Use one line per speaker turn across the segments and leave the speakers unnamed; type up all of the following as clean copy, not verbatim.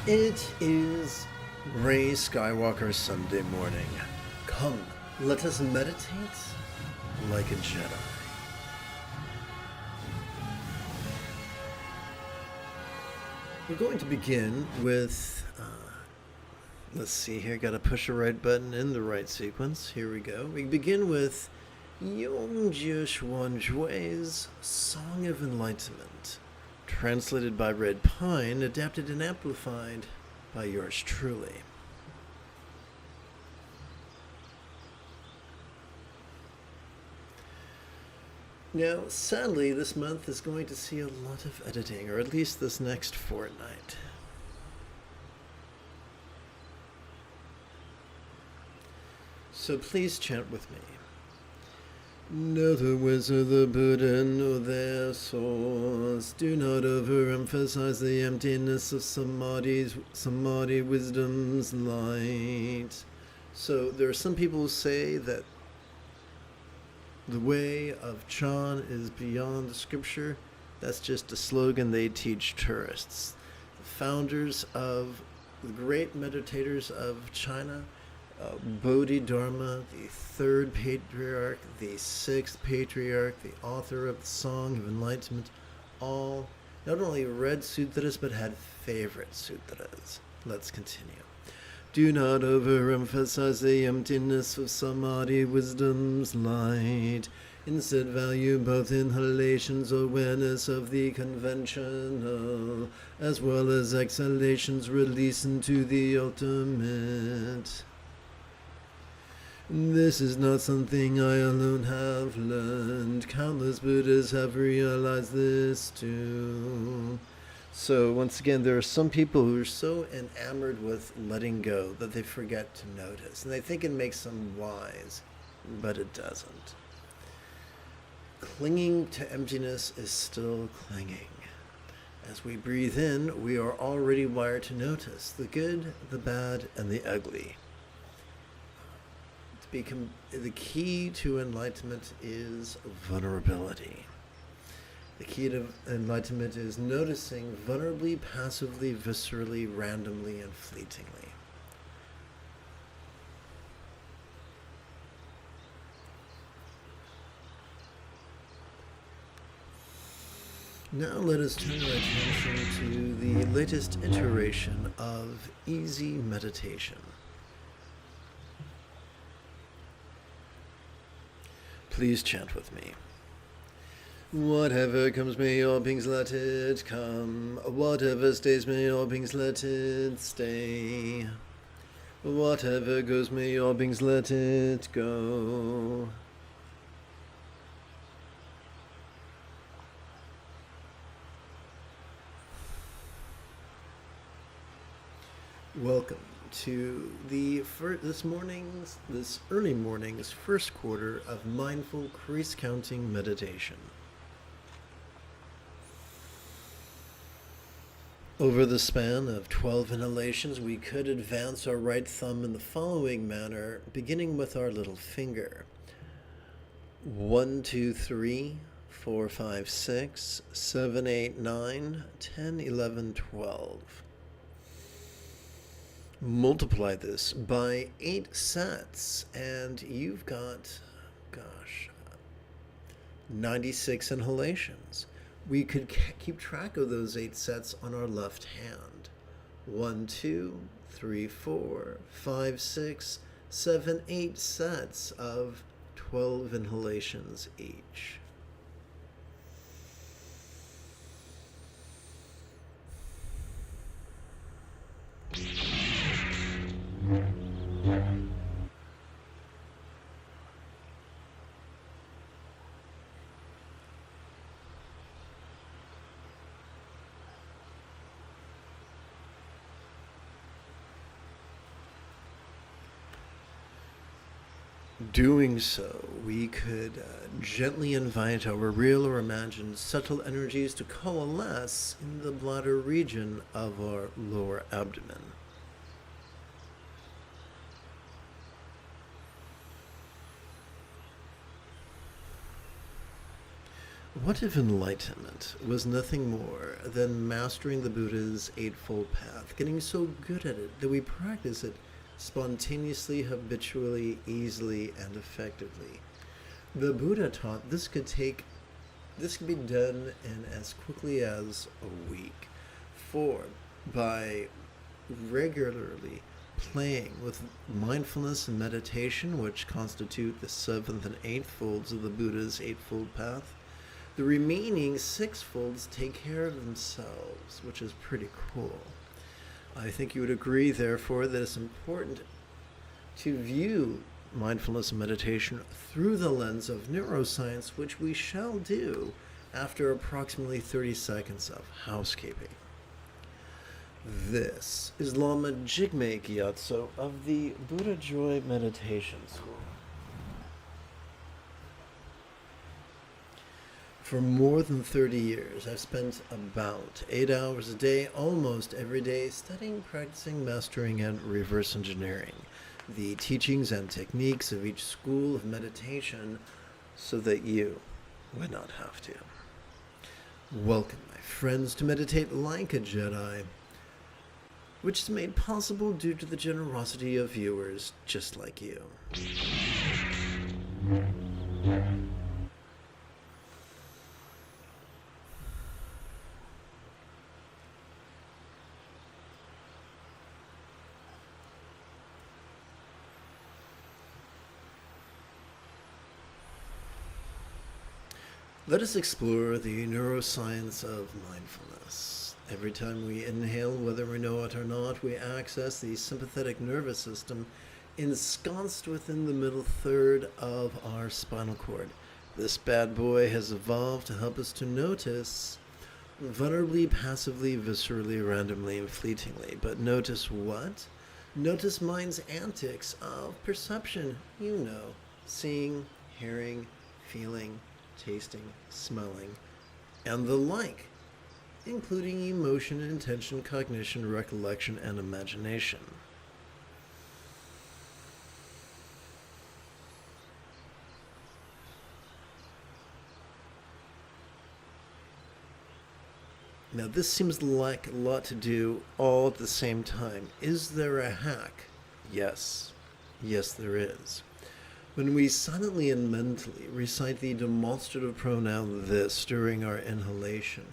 It is Ray Skywalker Sunday morning. Come, let us meditate like a Jedi. We're going to begin with, let's see here, gotta push the right button in the right sequence. Here we go. We begin with Yongjie Xuanjui's Song of Enlightenment, translated by Red Pine, adapted and amplified by yours truly. Now, sadly, this month is going to see a lot of editing, or at least this next fortnight. So please chant with me. Know the words of the Buddha, know their source. Do not overemphasize the emptiness of Samadhi wisdom's light. So there are some people who say that the way of Chan is beyond the scripture. That's just a slogan they teach tourists. The founders of the great meditators of China, Bodhidharma, the third patriarch, the sixth patriarch, the author of the Song of Enlightenment, all not only read sutras but had favorite sutras. Let's continue. Do not overemphasize the emptiness of Samadhi wisdom's light. Instead, value both inhalations, awareness of the conventional, as well as exhalations, release into the ultimate. This is not something I alone have learned. Countless Buddhas have realized this too. So once again, there are some people who are so enamored with letting go that they forget to notice. And they think it makes them wise, but it doesn't. Clinging to emptiness is still clinging. As we breathe in, we are already wired to notice the good, the bad, and the ugly. The key to enlightenment is vulnerability. The key to enlightenment is noticing vulnerably, passively, viscerally, randomly, and fleetingly. Now let us turn our attention to the latest iteration of easy meditation. Please chant with me. Whatever comes, may all beings let it come. Whatever stays, may all beings let it stay. Whatever goes, may all beings let it go. Welcome to this early morning's first quarter of mindful crease counting meditation. Over the span of 12 inhalations, we could advance our right thumb in the following manner, beginning with our little finger. 1, 2, 3, 4, 5, 6, 7, 8, 9, 10, 11, 12. Multiply this by 8 sets, and you've got, 96 inhalations. We could keep track of those 8 sets on our left hand. 1, 2, 3, 4, 5, 6, 7, 8 sets of 12 inhalations each. Doing so, we could gently invite our real or imagined subtle energies to coalesce in the bladder region of our lower abdomen. What if enlightenment was nothing more than mastering the Buddha's Eightfold Path, getting so good at it that we practice it spontaneously, habitually, easily, and effectively? The Buddha taught this could be done in as quickly as a week. For by regularly playing with mindfulness and meditation, which constitute the seventh and eighth folds of the Buddha's Eightfold Path, the remaining six folds take care of themselves, which is pretty cool. I think you would agree, therefore, that it's important to view mindfulness and meditation through the lens of neuroscience, which we shall do after approximately 30 seconds of housekeeping. This is Lama Jigme Gyatso of the Buddha Joy Meditation School. For more than 30 years, I've spent about 8 hours a day, almost every day, studying, practicing, mastering, and reverse engineering the teachings and techniques of each school of meditation so that you would not have to. Welcome, my friends, to meditate like a Jedi, which is made possible due to the generosity of viewers just like you. Let us explore the neuroscience of mindfulness. Every time we inhale, whether we know it or not, we access the sympathetic nervous system ensconced within the middle third of our spinal cord. This bad boy has evolved to help us to notice vulnerably, passively, viscerally, randomly, and fleetingly. But notice what? Notice mind's antics of perception. You know, seeing, hearing, feeling, tasting, smelling, and the like, including emotion, intention, cognition, recollection, and imagination. Now, this seems like a lot to do all at the same time. Is there a hack? Yes. Yes, there is. When we silently and mentally recite the demonstrative pronoun this during our inhalation,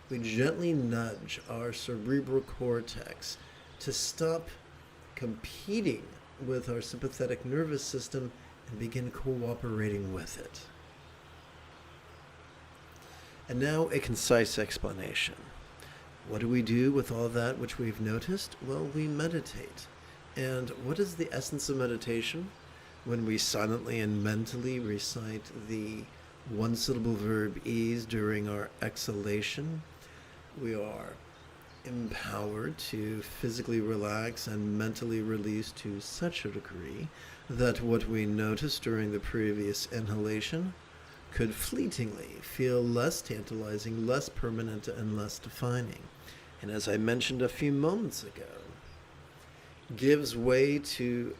we gently nudge our cerebral cortex to stop competing with our sympathetic nervous system and begin cooperating with it. And now a concise explanation. What do we do with all that which we've noticed? Well, we meditate. And what is the essence of meditation? When we silently and mentally recite the one-syllable verb ease during our exhalation, we are empowered to physically relax and mentally release to such a degree that what we noticed during the previous inhalation could fleetingly feel less tantalizing, less permanent, and less defining. And as I mentioned a few moments ago, gives way to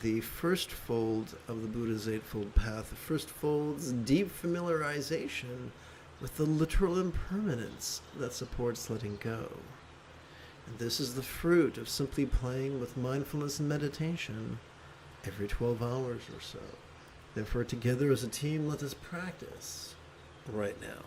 the first fold of the Buddha's Eightfold Path. The first fold's deep familiarization with the literal impermanence that supports letting go. And this is the fruit of simply playing with mindfulness and meditation every 12 hours or so. Therefore, together as a team, let us practice right now.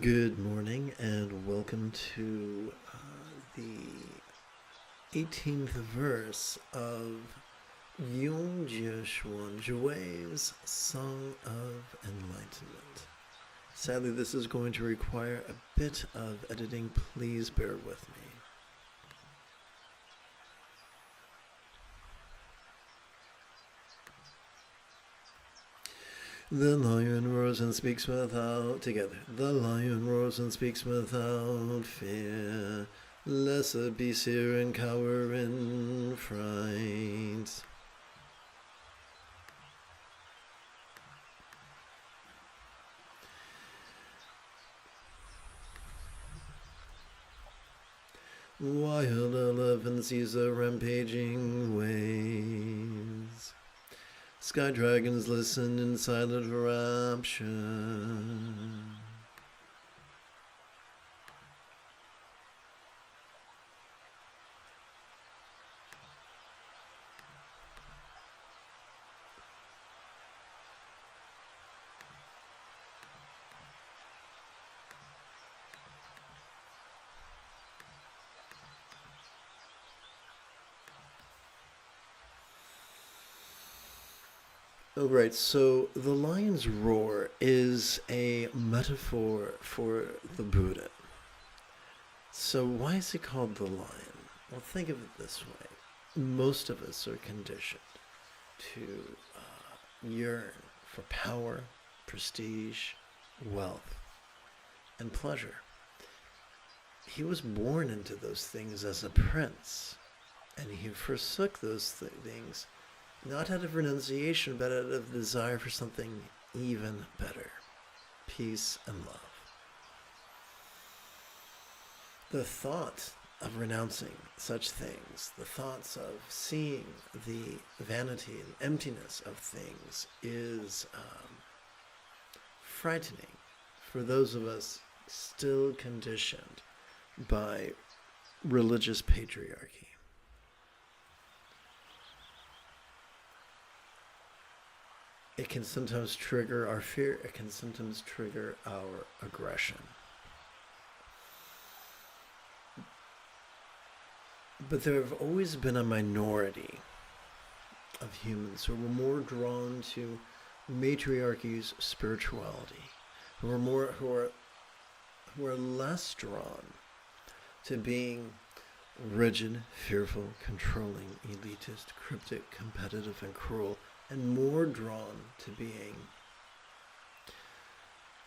Good morning and welcome to the 18th verse of Yung Jieshuan Jue's Song of Enlightenment. Sadly, this is going to require a bit of editing. Please bear with me. The lion roars and speaks without, together. The lion roars and speaks without fear. Lesser beasts hear and cower in fright. Wild elephant sees the rampaging waves. Sky dragons listen in silent rapture. Oh, right. So the lion's roar is a metaphor for the Buddha. So why is it called the lion? Well, think of it this way. Most of us are conditioned to yearn for power, prestige, wealth, and pleasure. He was born into those things as a prince, and he forsook those things not out of renunciation, but out of desire for something even better, peace and love. The thought of renouncing such things, the thoughts of seeing the vanity and emptiness of things is frightening for those of us still conditioned by religious patriarchy. It can sometimes trigger our fear. It can sometimes trigger our aggression. But there have always been a minority of humans who were more drawn to matriarchy's spirituality, who are less drawn to being rigid, fearful, controlling, elitist, cryptic, competitive, and cruel, and more drawn to being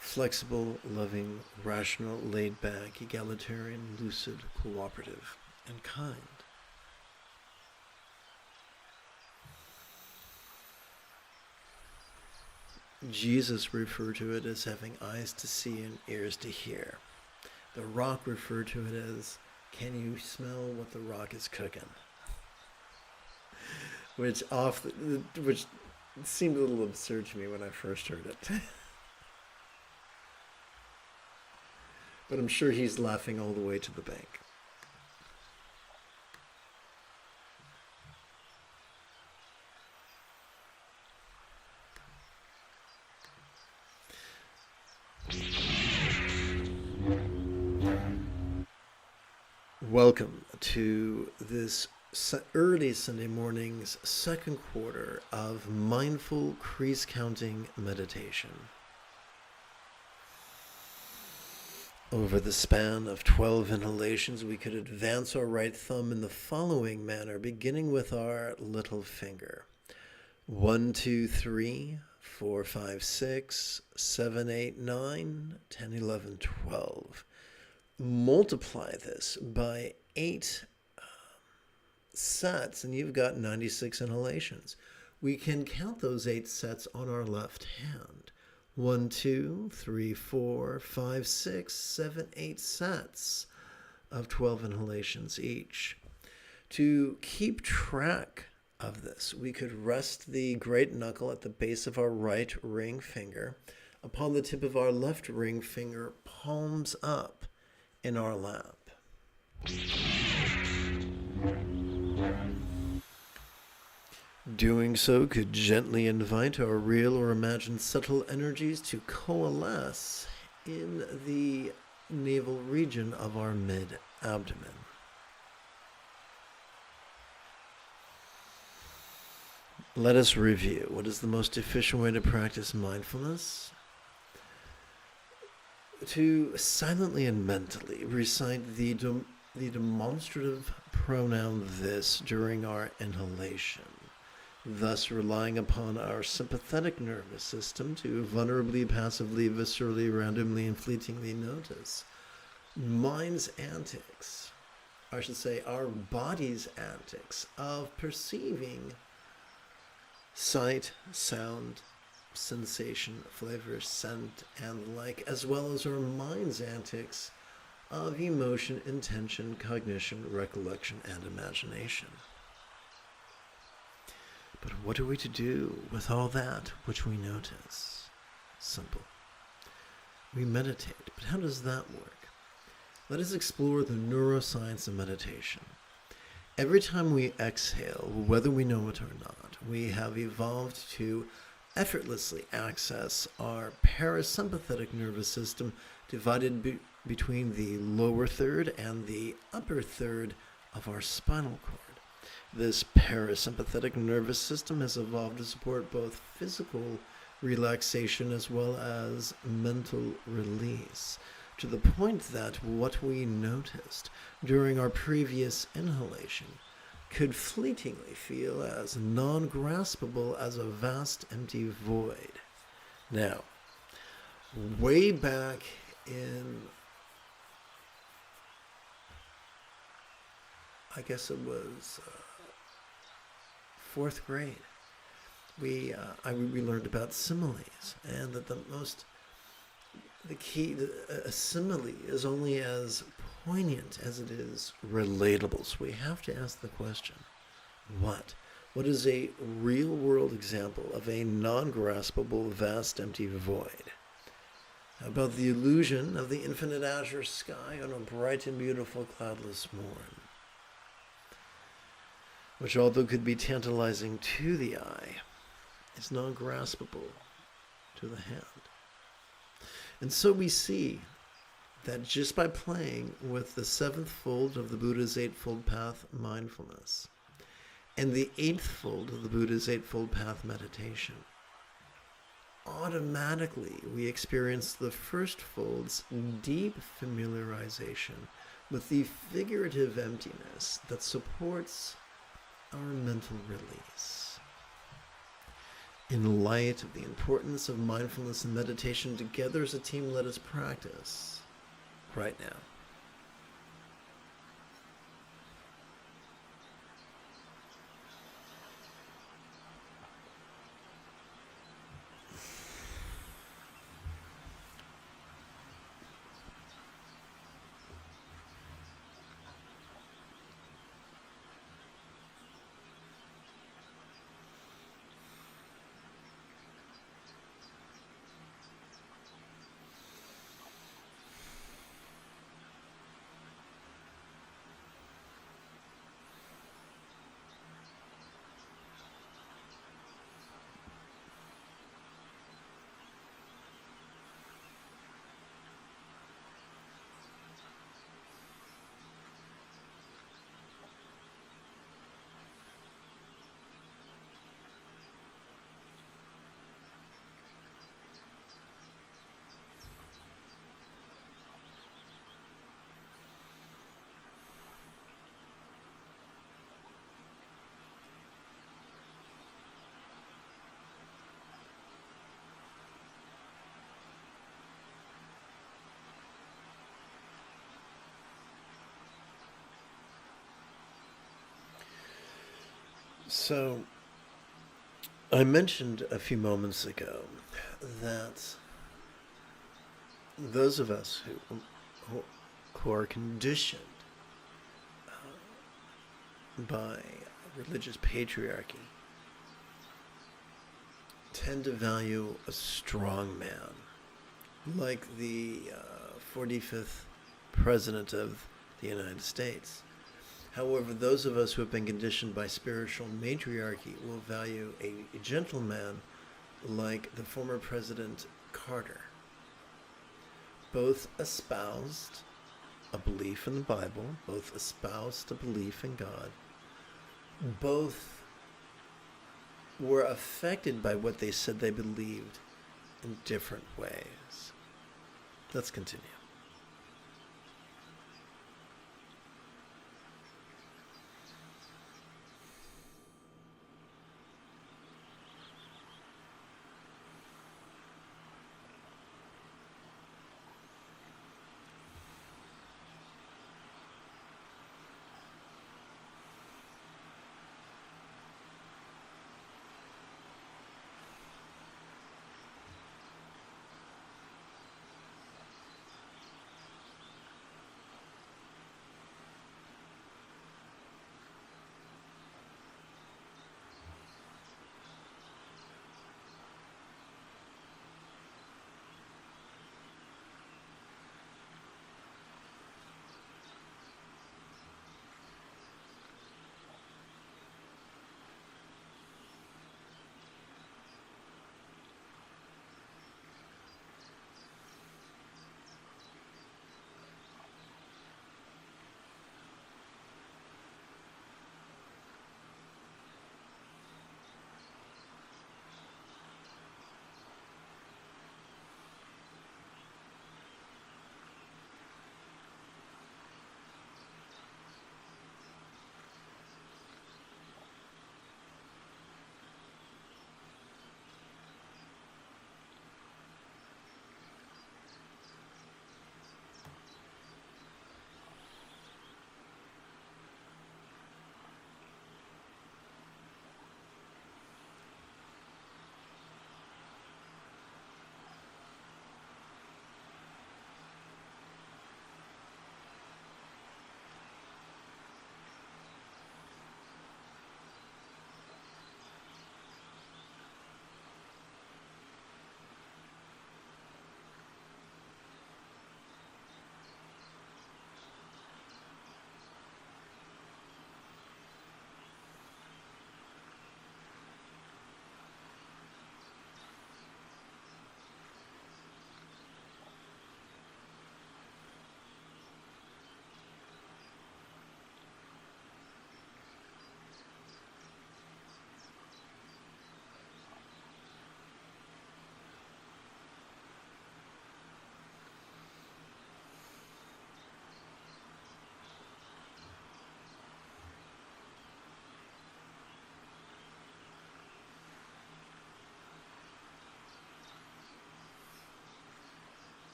flexible, loving, rational, laid-back, egalitarian, lucid, cooperative, and kind. Jesus referred to it as having eyes to see and ears to hear. The Rock referred to it as, can you smell what the Rock is cooking? Which seemed a little absurd to me when I first heard it. But I'm sure he's laughing all the way to the bank. Welcome to this early Sunday morning's second quarter of mindful crease counting meditation. Over the span of 12 inhalations, we could advance our right thumb in the following manner, beginning with our little finger. 1, 2, 3, 4, 5, 6, 7, 8, 9, 10, 11, 12. Multiply this by 8 sets, and you've got 96 inhalations. We can count those 8 sets on our left hand. 1, 2, 3, 4, 5, 6, 7, 8 sets of 12 inhalations each. To keep track of this, we could rest the great knuckle at the base of our right ring finger upon the tip of our left ring finger, palms up in our lap. Doing so could gently invite our real or imagined subtle energies to coalesce in the navel region of our mid-abdomen. Let us review. What is the most efficient way to practice mindfulness? To silently and mentally recite the demonstrative pronoun this during our inhalation, thus relying upon our sympathetic nervous system to vulnerably, passively, viscerally, randomly, and fleetingly notice mind's antics, I should say our body's antics of perceiving sight, sound, sensation, flavor, scent, and the like, as well as our mind's antics of emotion, intention, cognition, recollection, and imagination. But what are we to do with all that which we notice? Simple. We meditate. But how does that work? Let us explore the neuroscience of meditation. Every time we exhale, whether we know it or not, we have evolved to effortlessly access our parasympathetic nervous system divided between the lower third and the upper third of our spinal cord. This parasympathetic nervous system has evolved to support both physical relaxation as well as mental release, to the point that what we noticed during our previous inhalation could fleetingly feel as non-graspable as a vast empty void. Now, way back in, I guess it was fourth grade, we learned about similes, and that a simile is only as poignant as it is relatable. So we have to ask the question, what? What is a real-world example of a non-graspable, vast, empty void? How about the illusion of the infinite azure sky on a bright and beautiful cloudless morn, which, although could be tantalizing to the eye, is non-graspable to the hand. And so we see that just by playing with the seventh fold of the Buddha's Eightfold Path mindfulness and the eighth fold of the Buddha's Eightfold Path meditation, automatically we experience the first fold's deep familiarization with the figurative emptiness that supports our mental release. In light of the importance of mindfulness and meditation together as a team, let us practice right now. So, I mentioned a few moments ago that those of us who are conditioned by religious patriarchy tend to value a strong man, like the 45th President of the United States. However, those of us who have been conditioned by spiritual matriarchy will value a gentleman like the former President Carter. both espoused a belief in the Bible, both espoused a belief in God, both were affected by what they said they believed in different ways. Let's continue.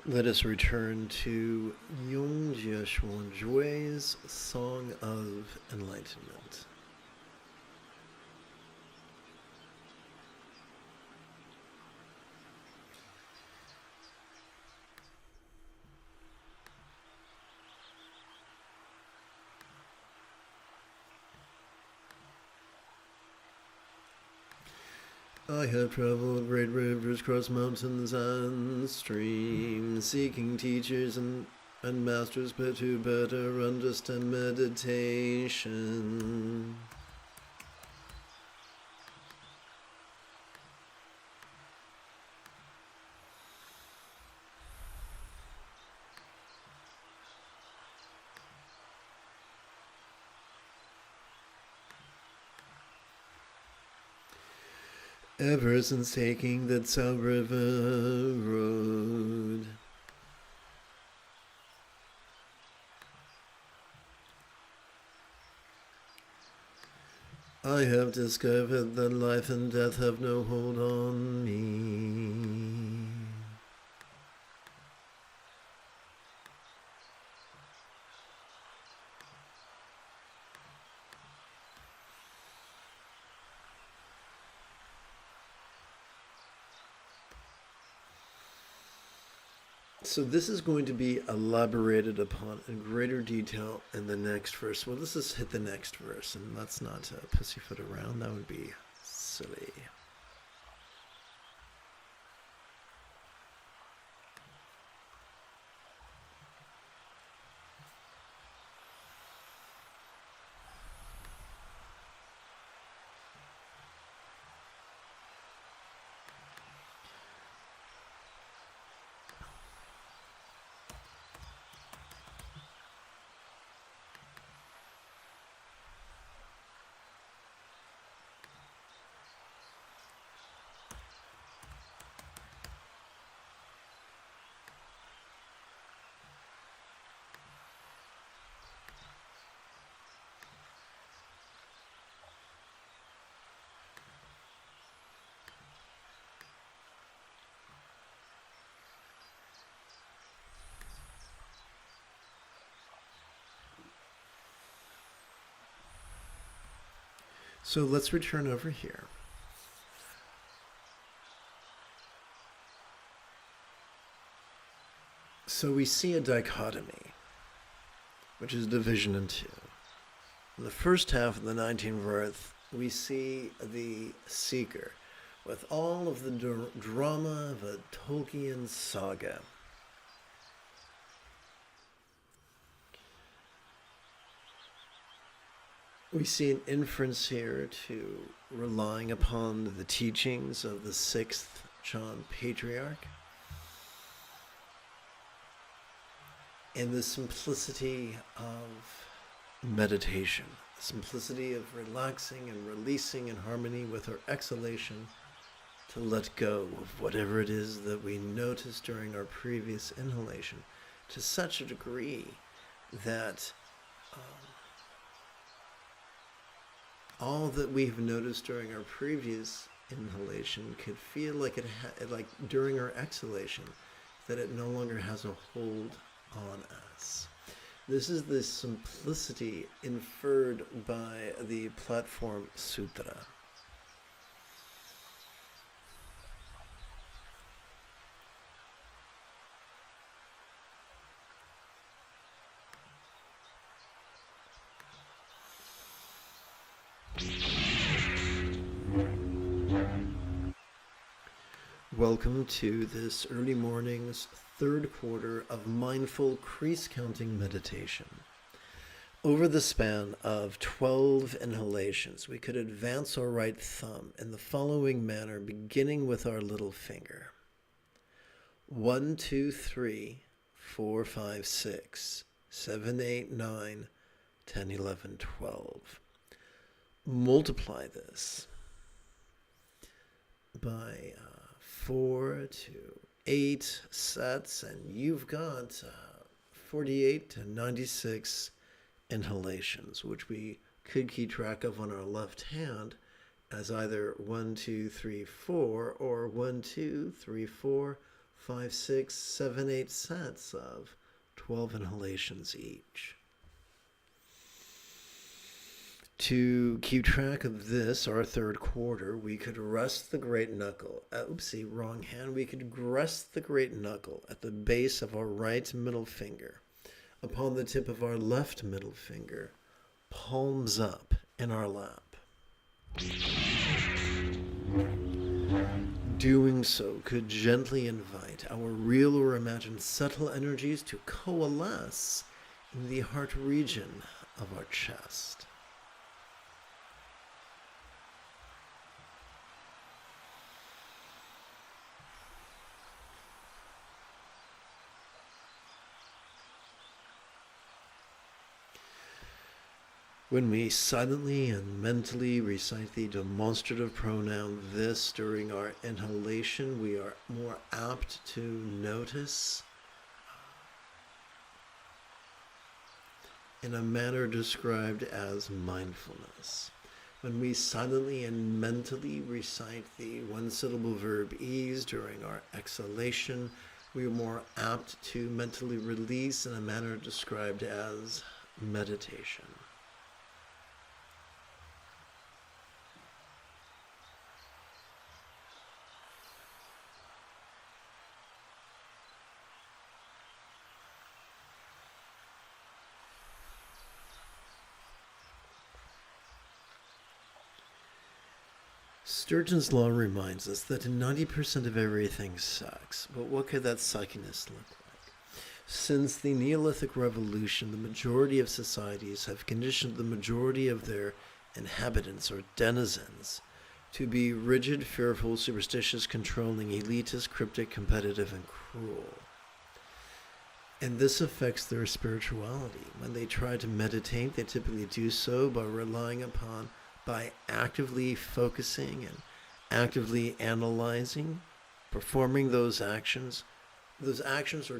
Let us return to Yongjia Shuangjui's Song of Enlightenment. I have traveled great rivers, crossed mountains and streams, seeking teachers and masters to better understand meditation. Ever since taking the Tsao River Road, I have discovered that life and death have no hold on me. So this is going to be elaborated upon in greater detail in the next verse. Well, let's just hit the next verse, and let's not pussyfoot around. That would be silly. So let's return over here. So we see a dichotomy, which is division in two. In the first half of the 19th verse, we see the seeker with all of the drama of a Tolkien saga. We see an inference here to relying upon the teachings of the 6th John Patriarch and the simplicity of meditation, the simplicity of relaxing and releasing in harmony with our exhalation to let go of whatever it is that we noticed during our previous inhalation to such a degree that all that we've noticed during our previous inhalation could feel like like during our exhalation, that it no longer has a hold on us. This is the simplicity inferred by the Platform Sutra. Welcome to this early morning's third quarter of mindful crease counting meditation. Over the span of 12 inhalations, we could advance our right thumb in the following manner, beginning with our little finger. 1, 2, 3, 4, 5, 6, 7, 8, 9, 10, 11, 12. Multiply this by 4 to 8 sets, and you've got 48 to 96 inhalations, which we could keep track of on our left hand as either 1, 2, 3, 4 or 1, 2, 3, 4, 5, 6, 7, 8 sets of 12 inhalations each. To keep track of this, our third quarter, we could rest the great knuckle. Oopsie, wrong hand. We could rest the great knuckle at the base of our right middle finger, upon the tip of our left middle finger, palms up in our lap. Doing so could gently invite our real or imagined subtle energies to coalesce in the heart region of our chest. When we silently and mentally recite the demonstrative pronoun this during our inhalation, we are more apt to notice in a manner described as mindfulness. When we silently and mentally recite the one-syllable verb ease during our exhalation, we are more apt to mentally release in a manner described as meditation. Sturgeon's law reminds us that 90% of everything sucks, but what could that suckiness look like? Since the Neolithic Revolution, the majority of societies have conditioned the majority of their inhabitants or denizens to be rigid, fearful, superstitious, controlling, elitist, cryptic, competitive, and cruel. And this affects their spirituality. When they try to meditate, they typically do so by actively focusing and actively analyzing, performing those actions. Those actions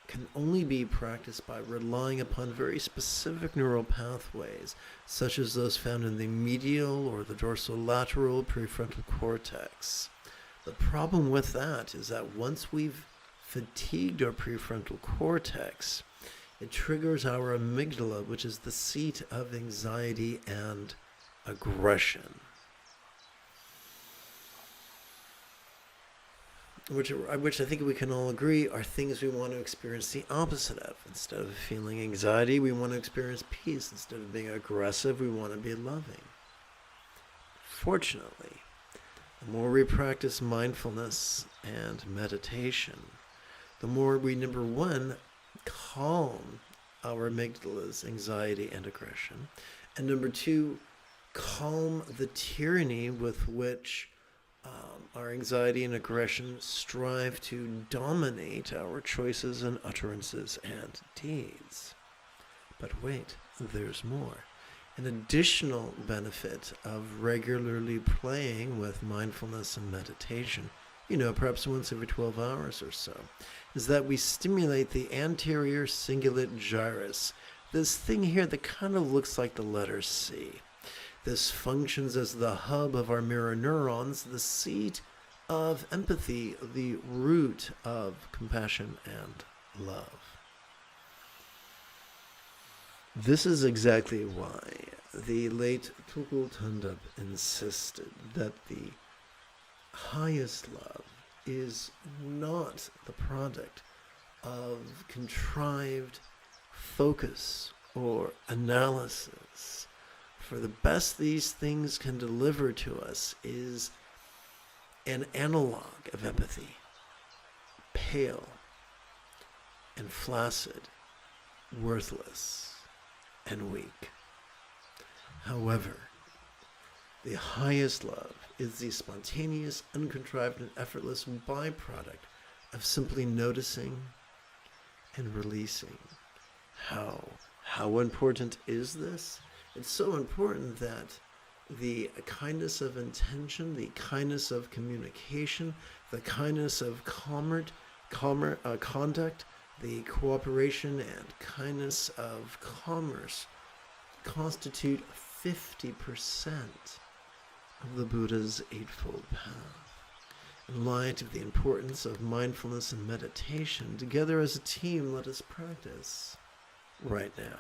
can only be practiced by relying upon very specific neural pathways, such as those found in the medial or the dorsolateral prefrontal cortex. The problem with that is that once we've fatigued our prefrontal cortex, it triggers our amygdala, which is the seat of anxiety and aggression, which I think we can all agree are things we want to experience the opposite of. Instead of feeling anxiety, we want to experience peace. Instead of being aggressive, we want to be loving. Fortunately, the more we practice mindfulness and meditation, the more we, number one, calm our amygdala's anxiety and aggression, and number two, calm the tyranny with which our anxiety and aggression strive to dominate our choices and utterances and deeds. But wait, there's more. An additional benefit of regularly playing with mindfulness and meditation, perhaps once every 12 hours or so, is that we stimulate the anterior cingulate gyrus, this thing here that kind of looks like the letter C. This functions as the hub of our mirror neurons, the seat of empathy, the root of compassion and love. This is exactly why the late Tukul Tundap insisted that the highest love is not the product of contrived focus or analysis. For the best these things can deliver to us is an analog of empathy, pale and flaccid, worthless and weak. However, the highest love is the spontaneous, uncontrived, and effortless byproduct of simply noticing and releasing. How important is this? It's so important that the kindness of intention, the kindness of communication, the kindness of conduct, the cooperation and kindness of commerce constitute 50% of the Buddha's Eightfold Path. In light of the importance of mindfulness and meditation, together as a team, let us practice right now.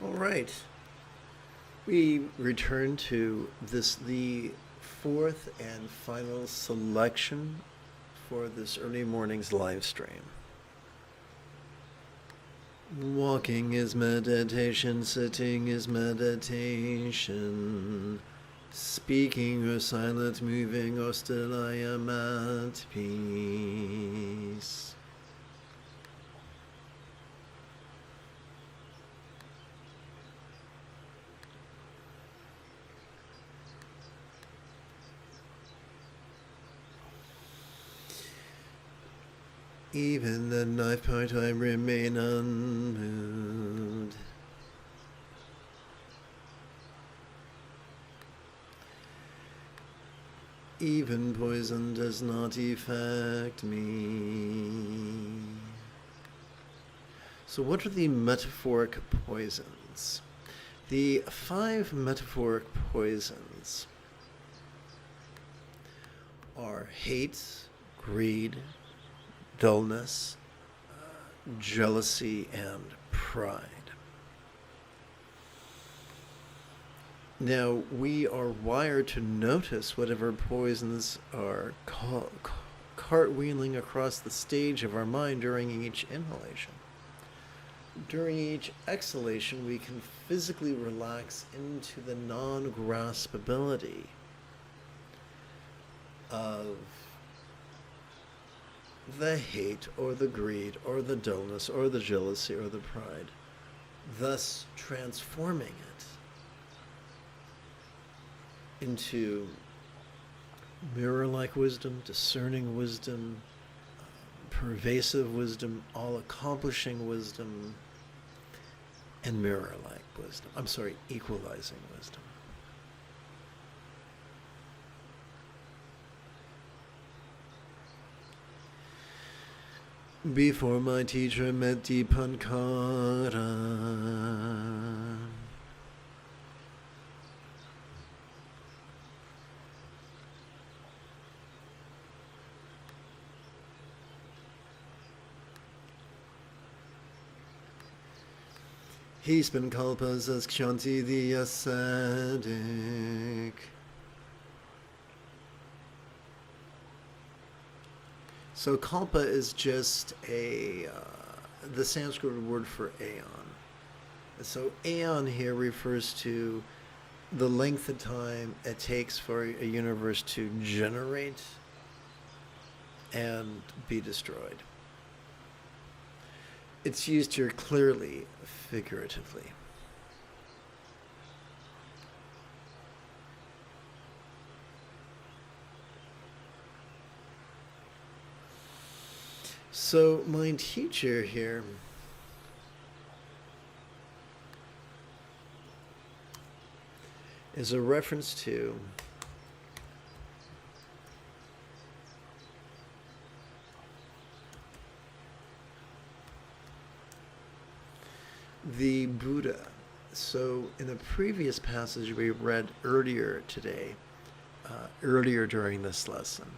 All right. We return to the fourth and final selection for this early morning's live stream. Walking is meditation, sitting is meditation. Speaking or silent, moving or still, I am at peace. Even the knife point I remain unmoved. Even poison does not affect me. So what are the metaphoric poisons? The 5 metaphoric poisons are hate, greed, dullness, jealousy, and pride. Now, we are wired to notice whatever poisons are cartwheeling across the stage of our mind during each inhalation. During each exhalation, we can physically relax into the non-graspability of the hate or the greed or the dullness or the jealousy or the pride, thus transforming it into mirror-like wisdom, discerning wisdom, pervasive wisdom, all-accomplishing wisdom, and mirror-like wisdom. Equalizing wisdom. Before my teacher met Dipankara, he spent kalpas as Kshanti the ascetic. So kalpa is just the Sanskrit word for aeon. So aeon here refers to the length of time it takes for a universe to generate and be destroyed. It's used here clearly, figuratively. So my teacher here is a reference to the Buddha. So in a previous passage we read earlier today, earlier during this lesson,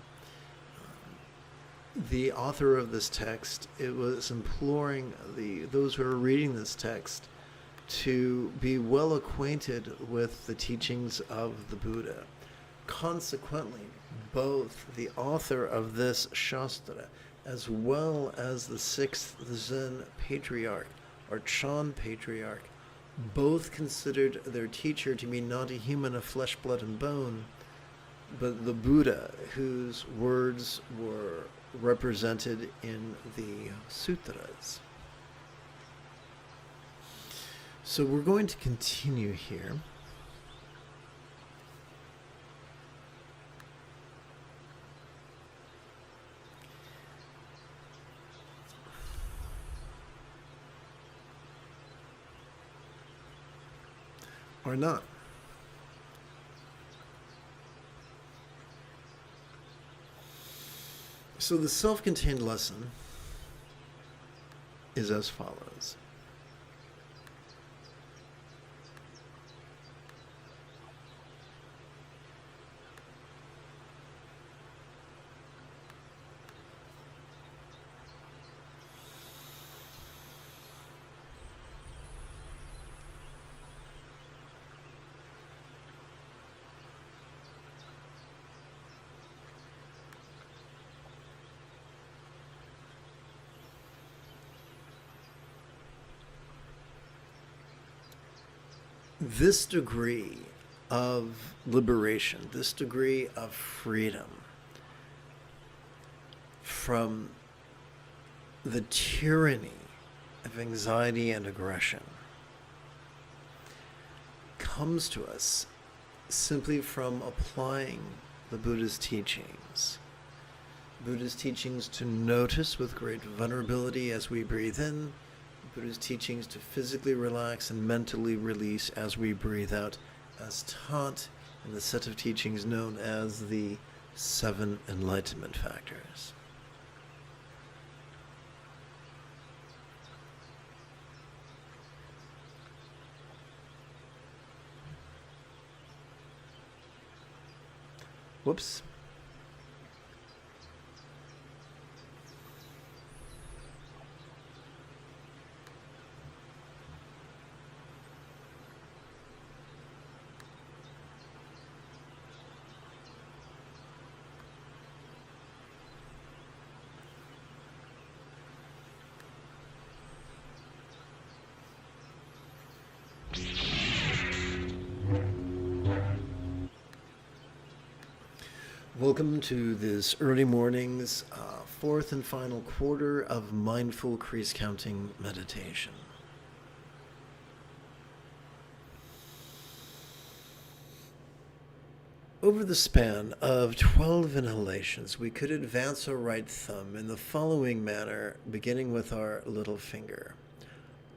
the author of this text, it was imploring those who are reading this text to be well acquainted with the teachings of the Buddha. Consequently, both the author of this Shastra as well as the 6th Zen patriarch, or Chan patriarch, both considered their teacher to be not a human of flesh, blood, and bone, but the Buddha, whose words were represented in the sutras. So we're going to continue here. Or not. So the self-contained lesson is as follows. this degree of liberation, this degree of freedom from the tyranny of anxiety and aggression comes to us simply from applying the Buddha's teachings. Buddha's teachings to notice with great vulnerability as we breathe in, Buddha's teachings to physically relax and mentally release as we breathe out, as taught in the set of teachings known as the 7 Enlightenment Factors. Whoops. Welcome to this early morning's fourth and final quarter of mindful crease counting meditation. Over the span of 12 inhalations, we could advance our right thumb in the following manner, beginning with our little finger.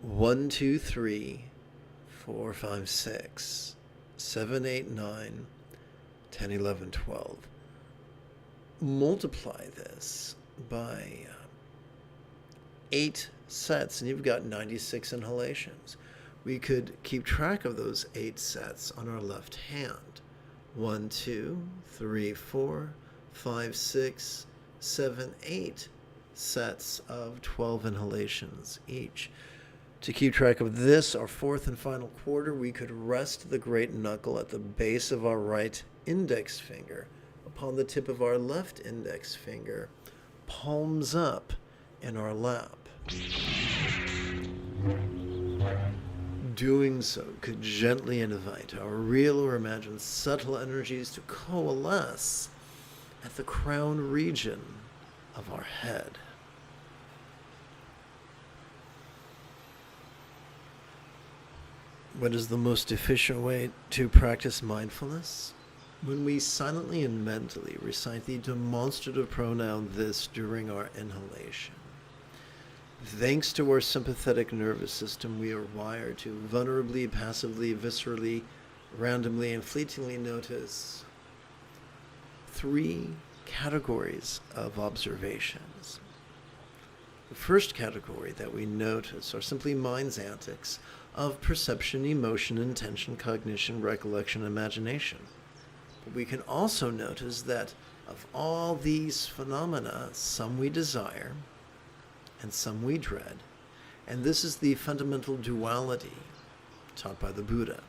1, 2, 3, 4, 5, 6, 7, 8, 9, 10, 11, 12. Multiply this by 8 sets, and you've got 96 inhalations. We could keep track of those 8 sets on our left hand. 1, 2, 3, 4, 5, 6, 7, 8 sets of 12 inhalations each. To keep track of this, our fourth and final quarter, we could rest the great knuckle at the base of our right index finger, upon the tip of our left index finger, palms up in our lap. Doing so could gently invite our real or imagined subtle energies to coalesce at the crown region of our head. What is the most efficient way to practice mindfulness? When we silently and mentally recite the demonstrative pronoun this during our inhalation. Thanks to our sympathetic nervous system, we are wired to vulnerably, passively, viscerally, randomly, and fleetingly notice 3 categories of observations. The first category that we notice are simply mind's antics of perception, emotion, intention, cognition, recollection, imagination. But we can also notice that of all these phenomena, some we desire and some we dread. And this is the fundamental duality taught by the Buddha.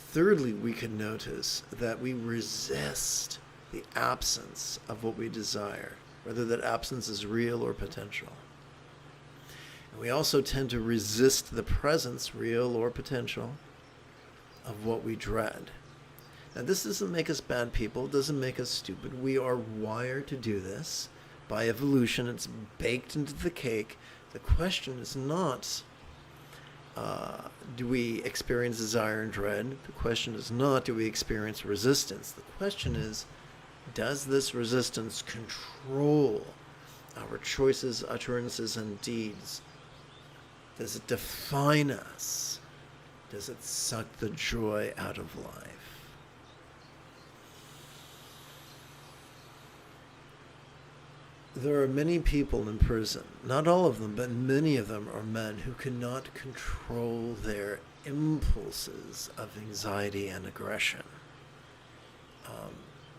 Thirdly, we can notice that we resist the absence of what we desire, whether that absence is real or potential. And we also tend to resist the presence, real or potential, of what we dread. Now, this doesn't make us bad people, it doesn't make us stupid. We are wired to do this. By evolution, it's baked into the cake. The question is not, do we experience desire and dread? The question is not, do we experience resistance? The question is, does this resistance control our choices, utterances, and deeds? Does it define us? Does it suck the joy out of life? There are many people in prison, not all of them, but many of them are men who cannot control their impulses of anxiety and aggression.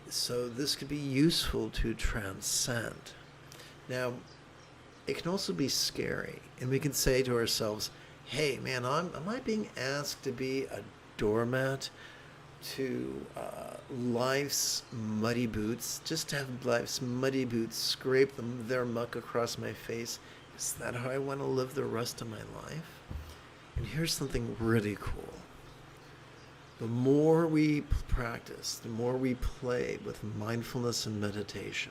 So this could be useful to transcend. Now, it can also be scary, and we can say to ourselves, hey man, am I being asked to be a doormat to life's muddy boots, just to have life's muddy boots scrape their muck across my face? Is that how I want to live the rest of my life? And here's something really cool. The more we practice, the more we play with mindfulness and meditation,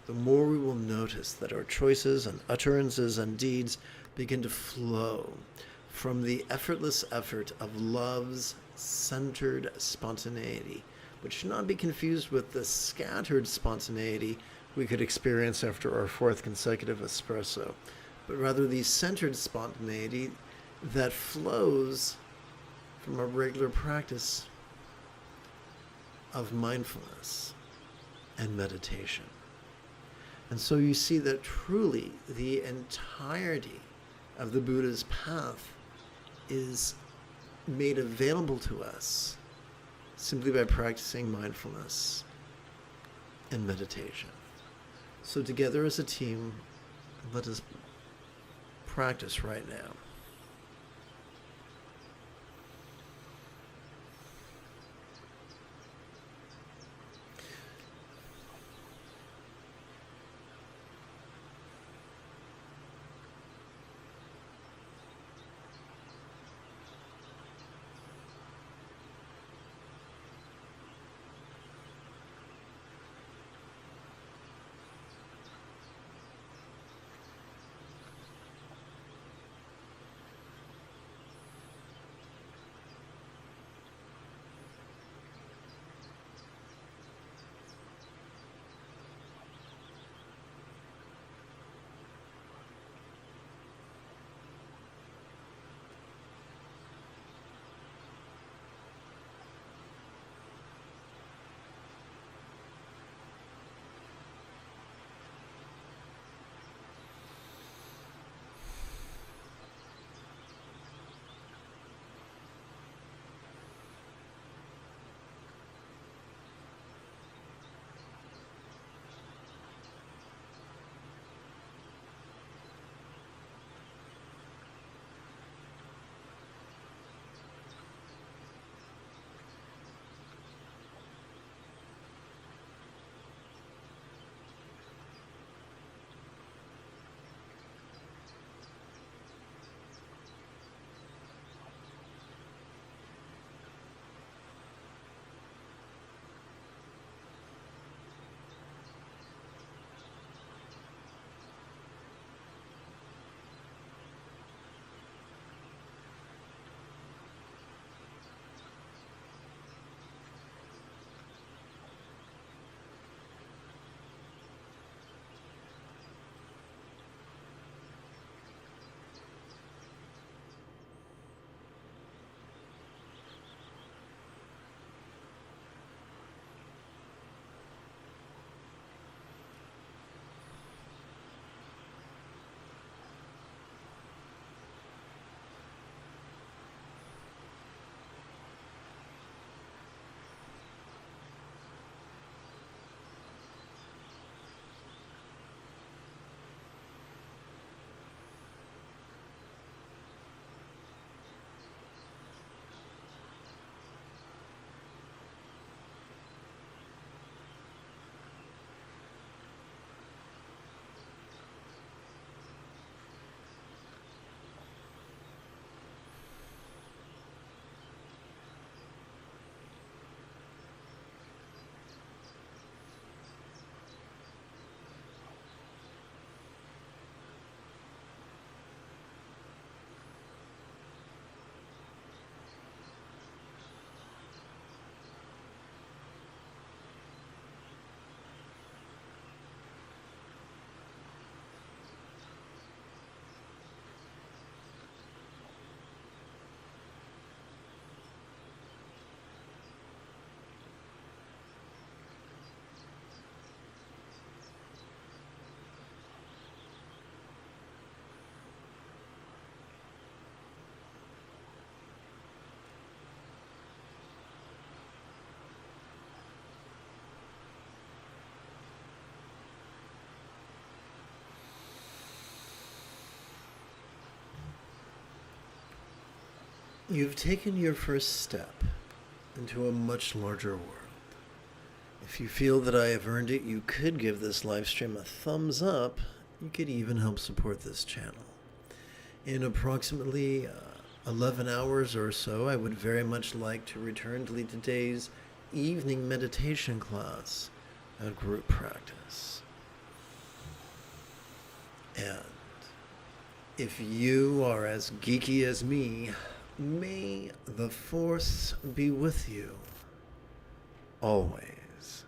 the more we will notice that our choices and utterances and deeds begin to flow from the effortless effort of love's centered spontaneity, which should not be confused with the scattered spontaneity we could experience after our fourth consecutive espresso, but rather the centered spontaneity that flows from a regular practice of mindfulness and meditation. And so you see that truly the entirety of the Buddha's path is made available to us simply by practicing mindfulness and meditation. So together as a team, let us practice right now. You've taken your first step into a much larger world. If you feel that I have earned it, you could give this live stream a thumbs up. You could even help support this channel. In approximately 11 hours or so, I would very much like to return to lead today's evening meditation class, a group practice. And if you are as geeky as me, may the Force be with you always.